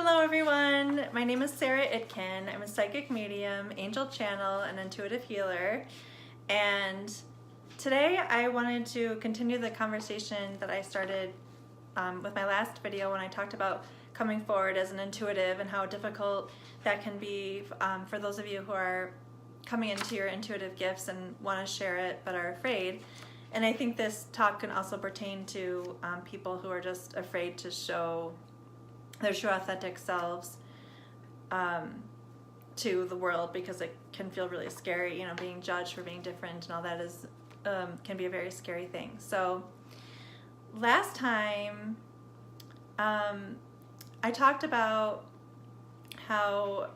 Hello everyone, my name is Sarah Itkin. I'm a psychic medium, angel channel, and intuitive healer. And today I wanted to continue the conversation that I started with my last video when I talked about coming forward as an intuitive and how difficult that can be for those of you who are coming into your intuitive gifts and want to share it but are afraid. And I think this talk can also pertain to people who are just afraid to show their true authentic selves to the world, because it can feel really scary, you know, being judged for being different and all that is can be a very scary thing. So last time I talked about how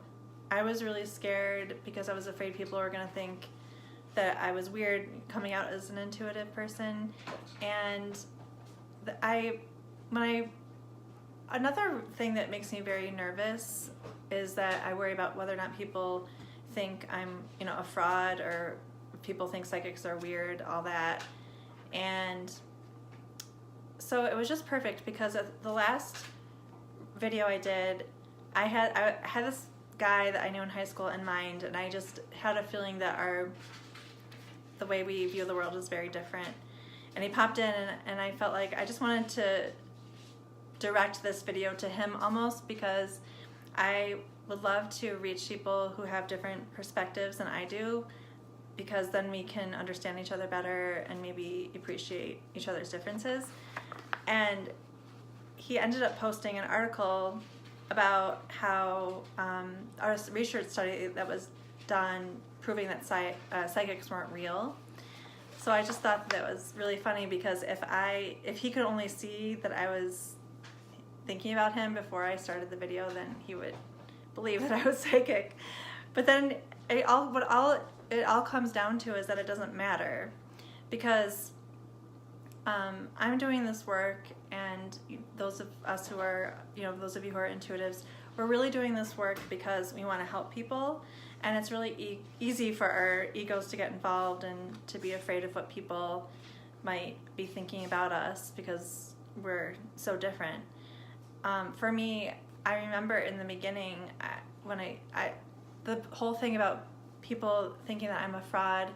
I was really scared because I was afraid people were going to think that I was weird coming out as an intuitive person. And another thing that makes me very nervous is that I worry about whether or not people think I'm, you know, a fraud, or people think psychics are weird, all that. And so it was just perfect because the last video I did, I had this guy that I knew in high school in mind, and I just had a feeling that the way we view the world is very different. And he popped in, and I felt like I just wanted to direct this video to him almost, because I would love to reach people who have different perspectives than I do, because then we can understand each other better and maybe appreciate each other's differences. And he ended up posting an article about how our research study that was done proving that psychics weren't real. So I just thought that was really funny, because if he could only see that I was thinking about him before I started the video, then he would believe that I was psychic. But then it all comes down to is that it doesn't matter, because I'm doing this work, and those of us who are, you know, those of you who are intuitives, we're really doing this work because we want to help people. And it's really easy for our egos to get involved and to be afraid of what people might be thinking about us because we're so different. For me, I remember in the beginning when the whole thing about people thinking that I'm a fraud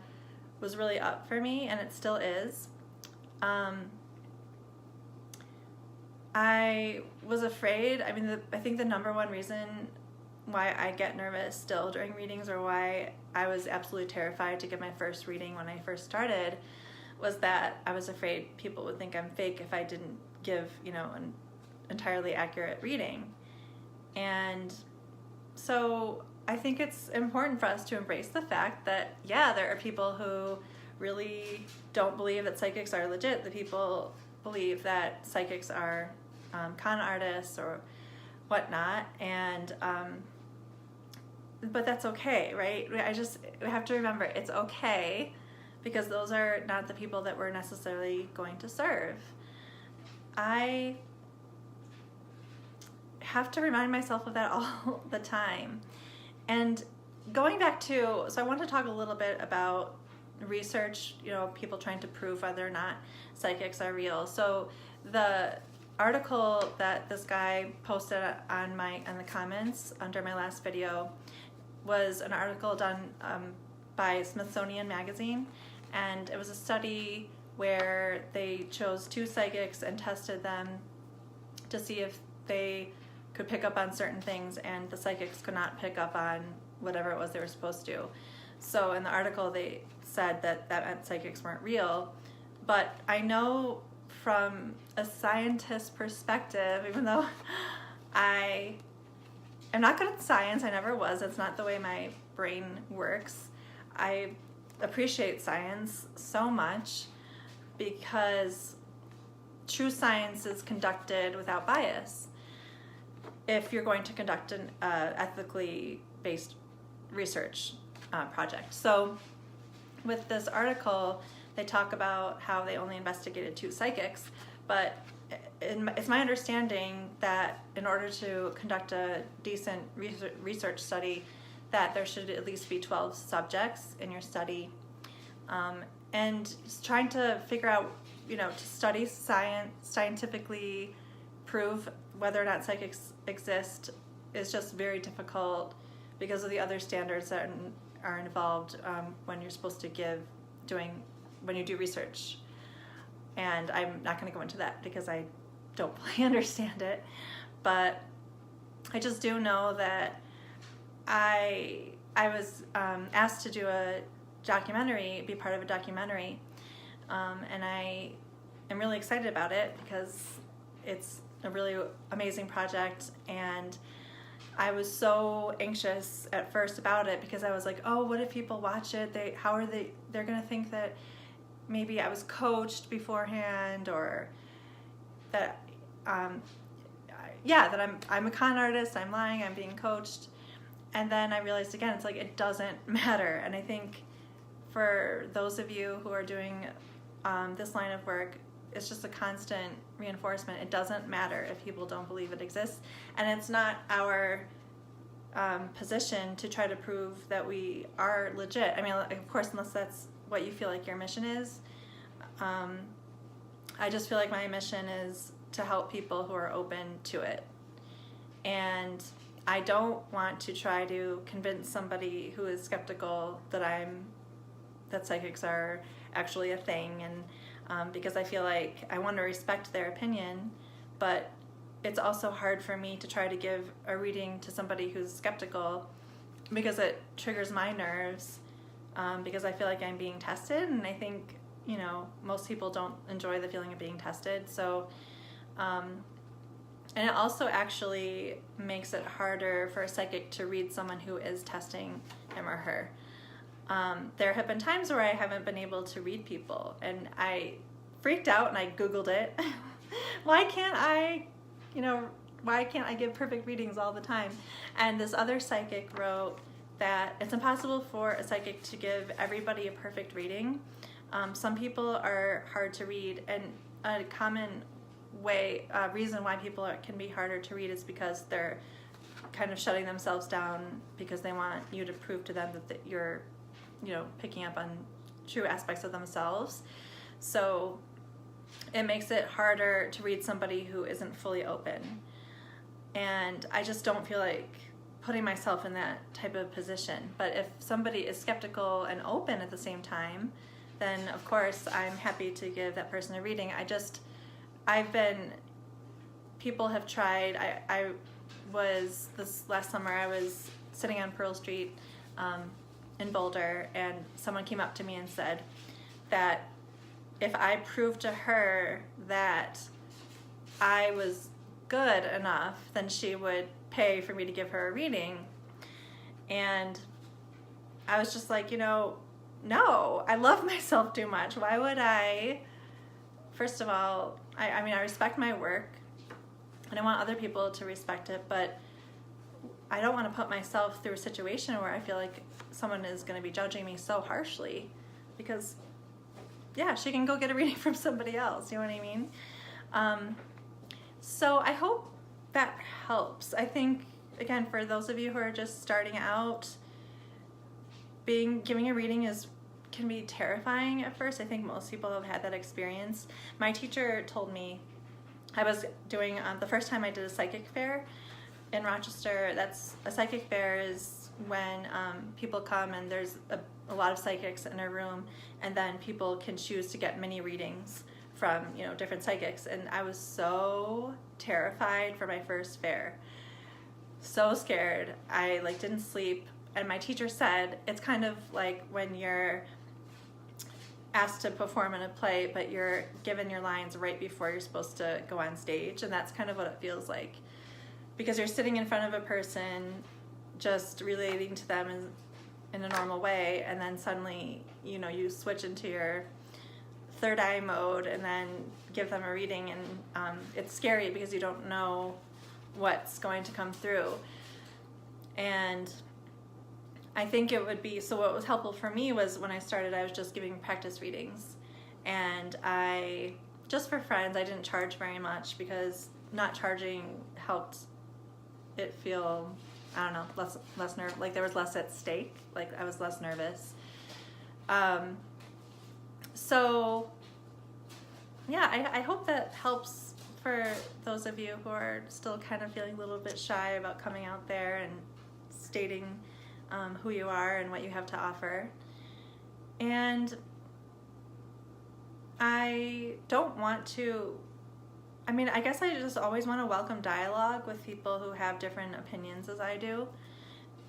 was really up for me, and it still is. I was afraid. I mean, I think the number one reason why I get nervous still during readings, or why I was absolutely terrified to give my first reading when I first started, was that I was afraid people would think I'm fake if I didn't give, you know, an entirely accurate reading. And so I think it's important for us to embrace the fact that, yeah, there are people who really don't believe that psychics are legit. The people believe that psychics are con artists or whatnot, and but that's okay, right? We have to remember it's okay, because those are not the people that we're necessarily going to serve. I have to remind myself of that all the time. And going back to, so I want to talk a little bit about research, you know, people trying to prove whether or not psychics are real. So the article that this guy posted on the comments under my last video was an article done by Smithsonian Magazine, and it was a study where they chose 2 psychics and tested them to see if they could pick up on certain things, and the psychics could not pick up on whatever it was they were supposed to. So in the article they said that meant psychics weren't real. But I know from a scientist perspective, even though I'm not good at science, I never was, that's not the way my brain works. I appreciate science so much because true science is conducted without bias if you're going to conduct an ethically based research project. So with this article, they talk about how they only investigated 2 psychics, but it's my understanding that in order to conduct a decent research study, that there should at least be 12 subjects in your study. And trying to figure out, you know, to study science, scientifically prove whether or not psychics exist is just very difficult because of the other standards that are involved when you're supposed to when you do research. And I'm not going to go into that because I don't fully understand it, but I just do know that I was asked to do a documentary, be part of a documentary, and I am really excited about it because it's a really amazing project, and I was so anxious at first about it because I was like, oh, what if people watch it? They're gonna think that maybe I was coached beforehand, or that that I'm a con artist, I'm lying, I'm being coached. And then I realized again, it's like, it doesn't matter. And I think for those of you who are doing this line of work, it's just a constant reinforcement. It doesn't matter if people don't believe it exists. And it's not our position to try to prove that we are legit. I mean, of course, unless that's what you feel like your mission is. I just feel like my mission is to help people who are open to it. And I don't want to try to convince somebody who is skeptical that psychics are actually a thing, and because I feel like I want to respect their opinion, but it's also hard for me to try to give a reading to somebody who's skeptical because it triggers my nerves, because I feel like I'm being tested, and I think, most people don't enjoy the feeling of being tested. So, and it also actually makes it harder for a psychic to read someone who is testing him or her. There have been times where I haven't been able to read people, and I freaked out and I Googled it. Why can't I give perfect readings all the time? And this other psychic wrote that it's impossible for a psychic to give everybody a perfect reading. Some people are hard to read, and a common reason why people can be harder to read is because they're kind of shutting themselves down because they want you to prove to them that you're picking up on true aspects of themselves. So it makes it harder to read somebody who isn't fully open. And I just don't feel like putting myself in that type of position. But if somebody is skeptical and open at the same time, then of course I'm happy to give that person a reading. People have tried. This last summer I was sitting on Pearl Street in Boulder, and someone came up to me and said that if I proved to her that I was good enough, then she would pay for me to give her a reading. And I was just like, no, I love myself too much. Why would I? First of all, I respect my work, and I want other people to respect it, but I don't want to put myself through a situation where I feel like someone is going to be judging me so harshly, because she can go get a reading from somebody else, you know what I mean? So I hope that helps. I think, again, for those of you who are just starting out, giving a reading can be terrifying at first. I think most people have had that experience. My teacher told me, I was doing, the first time I did a psychic fair in Rochester. That's a psychic fair is when people come and there's a lot of psychics in a room, and then people can choose to get mini readings from different psychics. And I was so terrified for my first fair, so scared. I didn't sleep. And my teacher said it's kind of like when you're asked to perform in a play, but you're given your lines right before you're supposed to go on stage, and that's kind of what it feels like, because you're sitting in front of a person just relating to them in a normal way, and then suddenly you switch into your third eye mode and then give them a reading, and it's scary because you don't know what's going to come through. And I think it would be, so what was helpful for me was when I started, I was just giving practice readings, and just for friends, I didn't charge very much because not charging helped it feel, I don't know, less nerve, like there was less at stake, like I was less nervous. So yeah, I hope that helps for those of you who are still kind of feeling a little bit shy about coming out there and stating who you are and what you have to offer. And I don't want to, I guess I just always want to welcome dialogue with people who have different opinions as I do.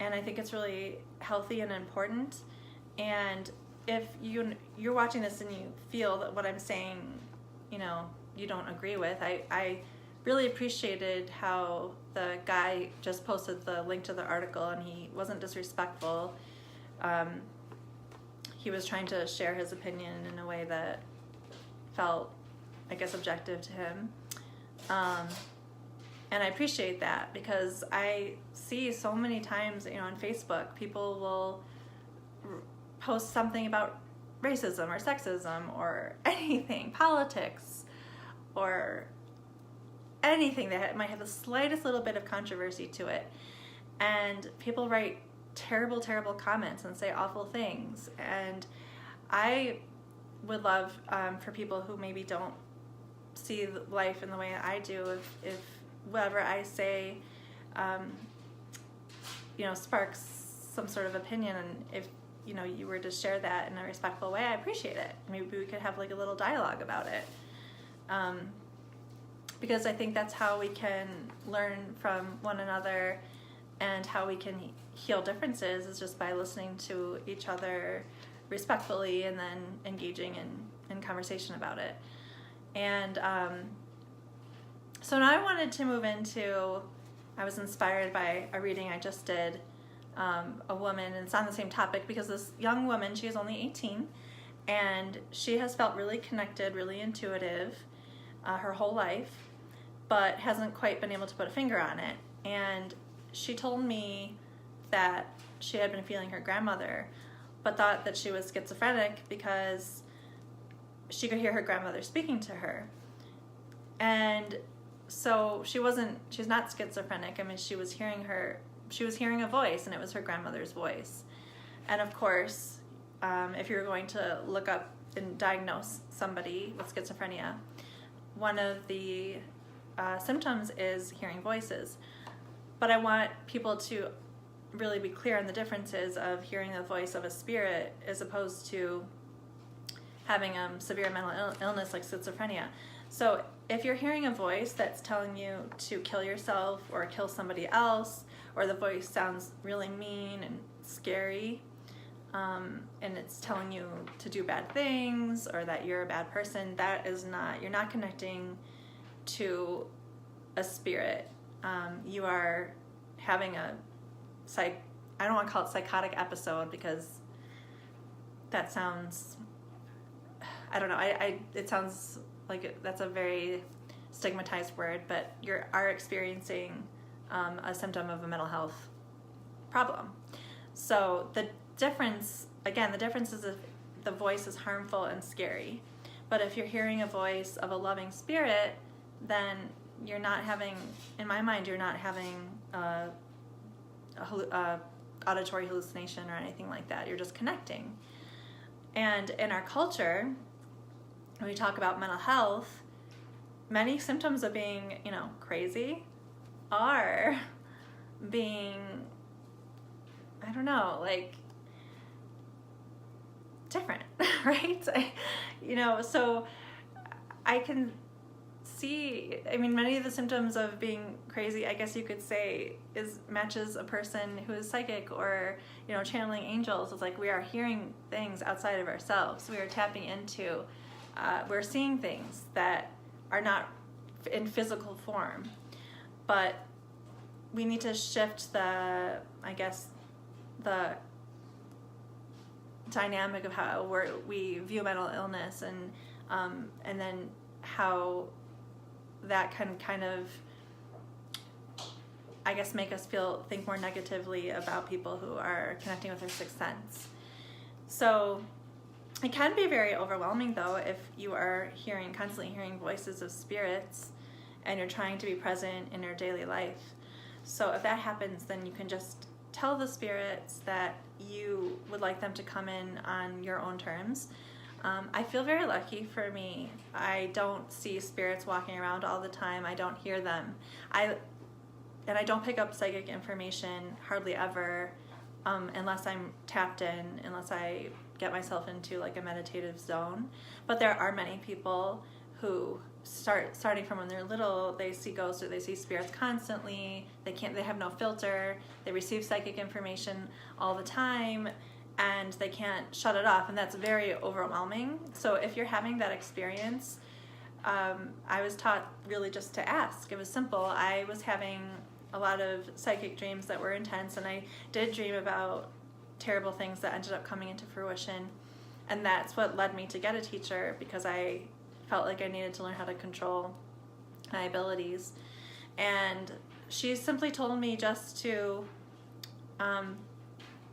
And I think it's really healthy and important. And if you're watching this and you feel that what I'm saying, you don't agree with, I really appreciated how the guy just posted the link to the article, and he wasn't disrespectful. He was trying to share his opinion in a way that felt, I guess, objective to him. And I appreciate that, because I see so many times, on Facebook, people will post something about racism or sexism or anything, politics, or anything that might have the slightest little bit of controversy to it. And people write terrible, terrible comments and say awful things. And I would love for people who maybe don't see life in the way I do, if whatever I say sparks some sort of opinion, and if you were to share that in a respectful way, I appreciate it. Maybe we could have like a little dialogue about it, because I think that's how we can learn from one another, and how we can heal differences is just by listening to each other respectfully and then engaging in conversation about it. And so now I wanted to move into, I was inspired by a reading I just did, a woman, and it's on the same topic, because this young woman, she is only 18, and she has felt really connected, really intuitive her whole life, but hasn't quite been able to put a finger on it. And she told me that she had been feeling her grandmother, but thought that she was schizophrenic because she could hear her grandmother speaking to her. And so she's not schizophrenic. She was hearing a voice, and it was her grandmother's voice. And of course, if you're going to look up and diagnose somebody with schizophrenia, one of the symptoms is hearing voices. But I want people to really be clear on the differences of hearing the voice of a spirit as opposed to having severe mental illness like schizophrenia. So if you're hearing a voice that's telling you to kill yourself or kill somebody else, or the voice sounds really mean and scary, and it's telling you to do bad things or that you're a bad person, you're not connecting to a spirit. You are having I don't want to call it psychotic episode, because that sounds, I don't know, it sounds like that's a very stigmatized word, but you are experiencing a symptom of a mental health problem. So the difference is if the voice is harmful and scary. But if you're hearing a voice of a loving spirit, then you're not having, in my mind, you're not having a auditory hallucination or anything like that. You're just connecting. And in our culture, when we talk about mental health, many symptoms of being, crazy are being, I don't know, like different, right? So I can see, many of the symptoms of being crazy, I guess you could say, matches a person who is psychic or, channeling angels. It's like we are hearing things outside of ourselves. We are tapping into, we're seeing things that are not in physical form. But we need to shift the dynamic of how we view mental illness, and then how that can kind of, make us think more negatively about people who are connecting with their sixth sense. So it can be very overwhelming, though, if you are constantly hearing voices of spirits and you're trying to be present in your daily life. So if that happens, then you can just tell the spirits that you would like them to come in on your own terms. I feel very lucky for me. I don't see spirits walking around all the time. I don't hear them. And I don't pick up psychic information hardly ever, unless I'm tapped in, unless I get myself into like a meditative zone. But there are many people who starting from when they're little, they see ghosts or they see spirits constantly. They have no filter. They receive psychic information all the time, and they can't shut it off, and that's very overwhelming. So if you're having that experience, I was taught really just to ask. It was simple. I was having a lot of psychic dreams that were intense, and I did dream about terrible things that ended up coming into fruition, and that's what led me to get a teacher, because I felt like I needed to learn how to control my abilities. And she simply told me just to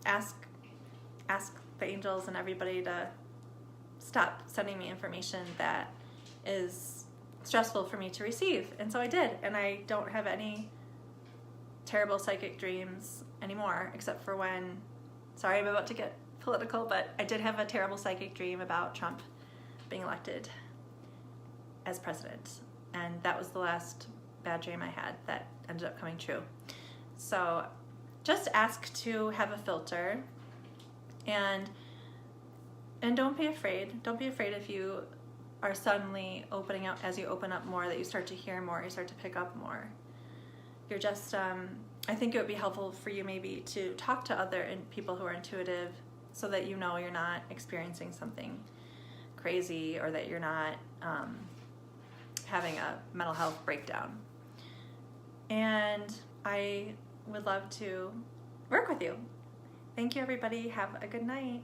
ask the angels and everybody to stop sending me information that is stressful for me to receive. And so I did, and I don't have any terrible psychic dreams anymore, except for when, sorry, I'm about to get political, but I did have a terrible psychic dream about Trump being elected as president, and that was the last bad dream I had that ended up coming true. So just ask to have a filter, and don't be afraid. Don't be afraid if you are suddenly opening up. As you open up more, that you start to hear more, you start to pick up more. You're just, I think it would be helpful for you maybe to talk to other people who are intuitive, so that you know you're not experiencing something crazy, or that you're not having a mental health breakdown. And I would love to work with you. Thank you, everybody. Have a good night.